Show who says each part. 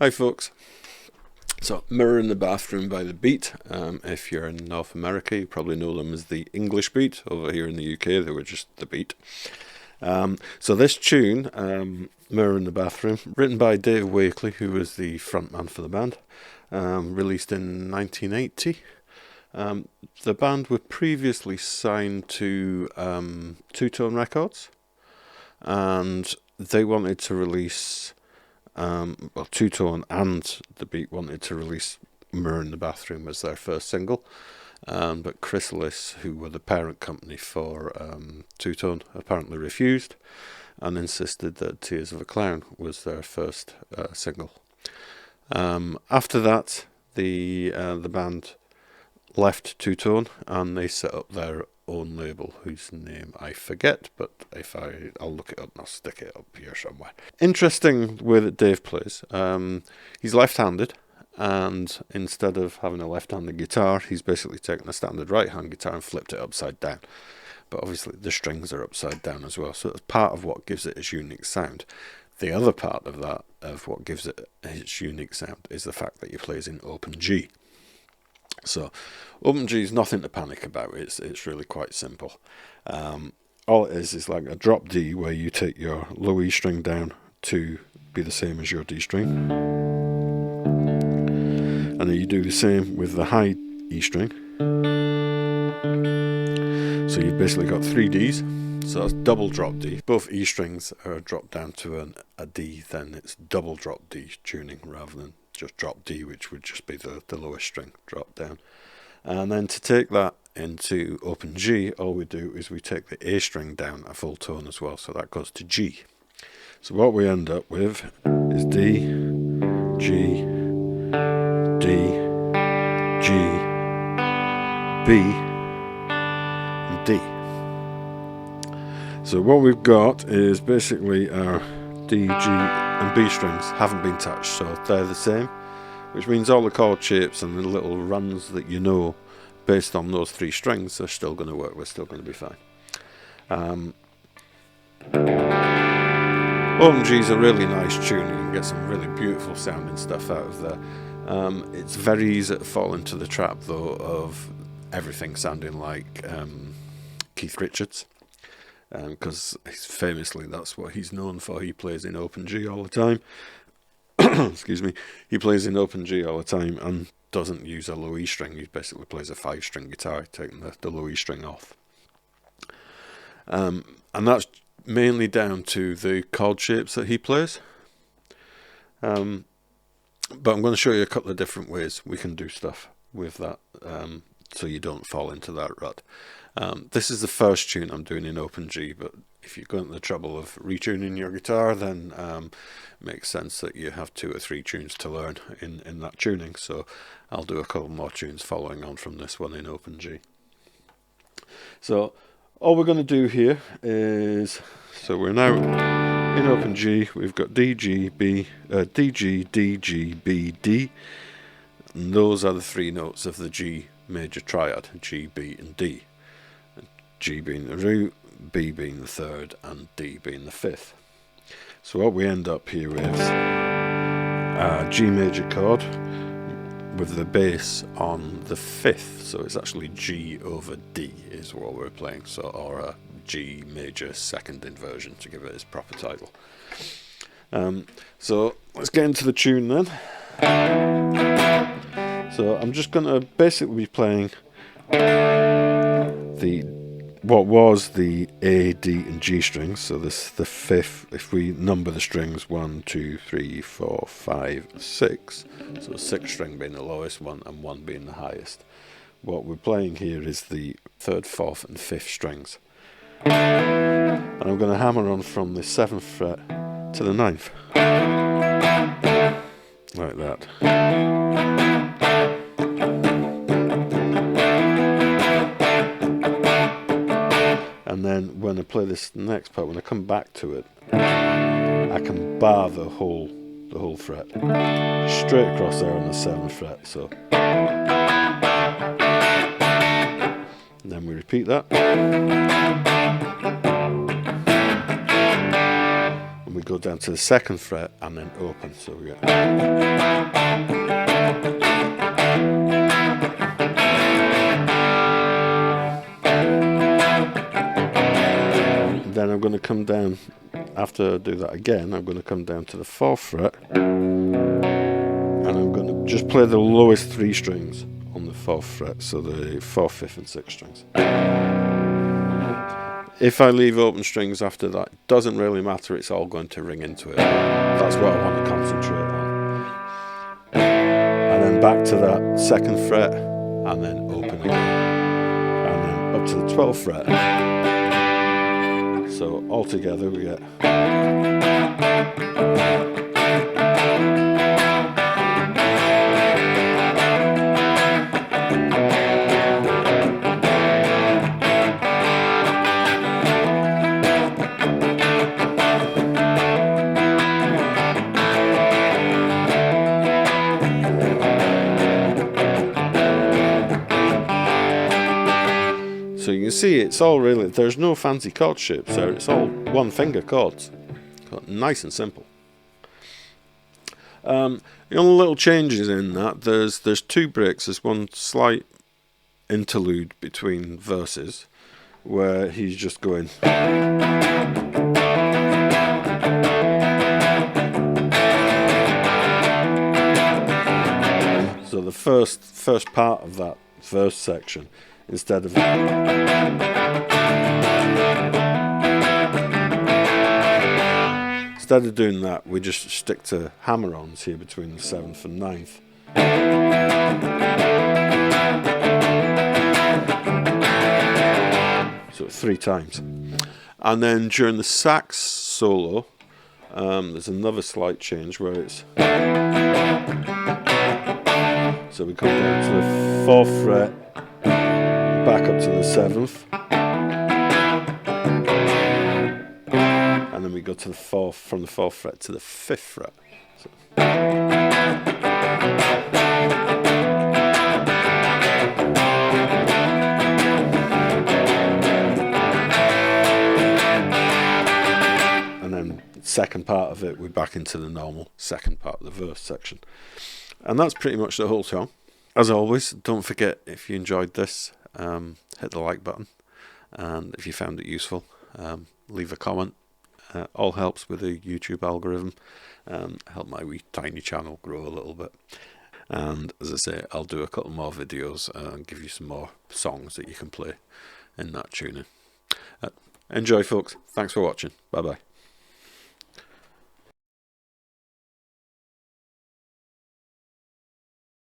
Speaker 1: Hi folks. So Mirror in the Bathroom by The Beat. If you're in North America, you probably know them as the English Beat. Over here in the UK, they were just The Beat. So this tune, Mirror in the Bathroom, written by Dave Wakely, who was the frontman for the band, released in 1980. The band were previously signed to Two Tone Records, and they wanted to release, Two Tone and The Beat wanted to release Mirror in the Bathroom as their first single, but Chrysalis, who were the parent company for Two Tone, apparently refused and insisted that Tears of a Clown was their first single. After that, the band left Two Tone and they set up their own label, whose name I forget, but I'll look it up and I'll stick it up here somewhere. Interesting way that Dave plays. He's left-handed, and instead of having a left-handed guitar, he's basically taken a standard right-hand guitar and flipped it upside down. But obviously the strings are upside down as well, so it's part of what gives it its unique sound. The other part of that, of what gives it its unique sound, is the fact that he plays in open G. So, open G is nothing to panic about. It's really quite simple. All it is like a drop D, where you take your low E string down to be the same as your D string, and then you do the same with the high E string. So you've basically got three Ds. So that's double drop D. Both E strings are dropped down to a D, then it's double drop D tuning rather than just drop D, which would just be the lowest string dropped down. And then to take that into open G, all we do is we take the A string down a full tone as well, so that goes to G. So what we end up with is D, G, D, G, B, and D. So what we've got is basically our D, G and B strings haven't been touched, so they're the same, which means all the chord shapes and the little runs that you know based on those three strings are still going to work. We're still going to be fine. Open G is a really nice tune. You can get some really beautiful sounding stuff out of there. It's very easy to fall into the trap though of everything sounding like Keith Richards, because famously that's what he's known for. He plays in open G all the time. Excuse me. He plays in open G all the time and doesn't use a low E string. He basically plays a 5-string guitar, taking the low E string off. And that's mainly down to the chord shapes that he plays. But I'm going to show you a couple of different ways we can do stuff with that, so you don't fall into that rut. This is the first tune I'm doing in open G, but if you go into the trouble of retuning your guitar, then it makes sense that you have 2 or 3 tunes to learn in that tuning. So I'll do a couple more tunes following on from this one in open G. So all we're going to do here is, so we're now in open G. We've got D, G, B, D, G, D, G, B, D, and those are the 3 notes of the G major triad: G, B, and D. G being the root, B being the 3rd, and D being the 5th. So what we end up here with a G major chord with the bass on the 5th. So it's actually G over D is what we're playing. So, or a G major 2nd inversion to give it its proper title. So let's get into the tune then. So I'm just going to basically be playing what was the A, D, and G strings. So this the 5th. If we number the strings, 1, 2, 3, 4, 5, 6. So 6th string being the lowest one and 1 being the highest. What we're playing here is the 3rd, 4th, and 5th strings. And I'm going to hammer on from the 7th fret to the 9th, like that. And then when I play this next part, when I come back to it, I can bar the whole fret straight across there on the 7th fret. So, and then we repeat that, and we go down to the 2nd fret and then open. So we get. Then I'm going to come down, after I do that again, I'm going to come down to the 4th fret, and I'm going to just play the lowest 3 strings on the 4th fret, so the 4th, 5th and 6th strings. If I leave open strings after that, it doesn't really matter, it's all going to ring into it. That's what I want to concentrate on. And then back to that 2nd fret, and then open again. And then up to the 12th fret. So altogether we get. So you can see it's all really, there's no fancy chord shapes there, it's all 1 finger chords. Nice and simple. The only little changes in that, there's 2 breaks, there's 1 slight interlude between verses where he's just going. So the first part of that verse section, instead of doing that, we just stick to hammer-ons here between the 7th and 9th. So 3 times. And then during the sax solo, there's another slight change where it's. So we come down to the 4th fret, back up to the 7th, and then we go to the 4th, from the 4th fret to the 5th fret. So. And then the second part of it, we're back into the normal second part of the verse section. And that's pretty much the whole song. As always, don't forget, if you enjoyed this, hit the like button, and if you found it useful, leave a comment. All helps with the YouTube algorithm and help my wee tiny channel grow a little bit. And as I say, I'll do a couple more videos and give you some more songs that you can play in that tuning. Enjoy, folks. Thanks for watching. Bye bye.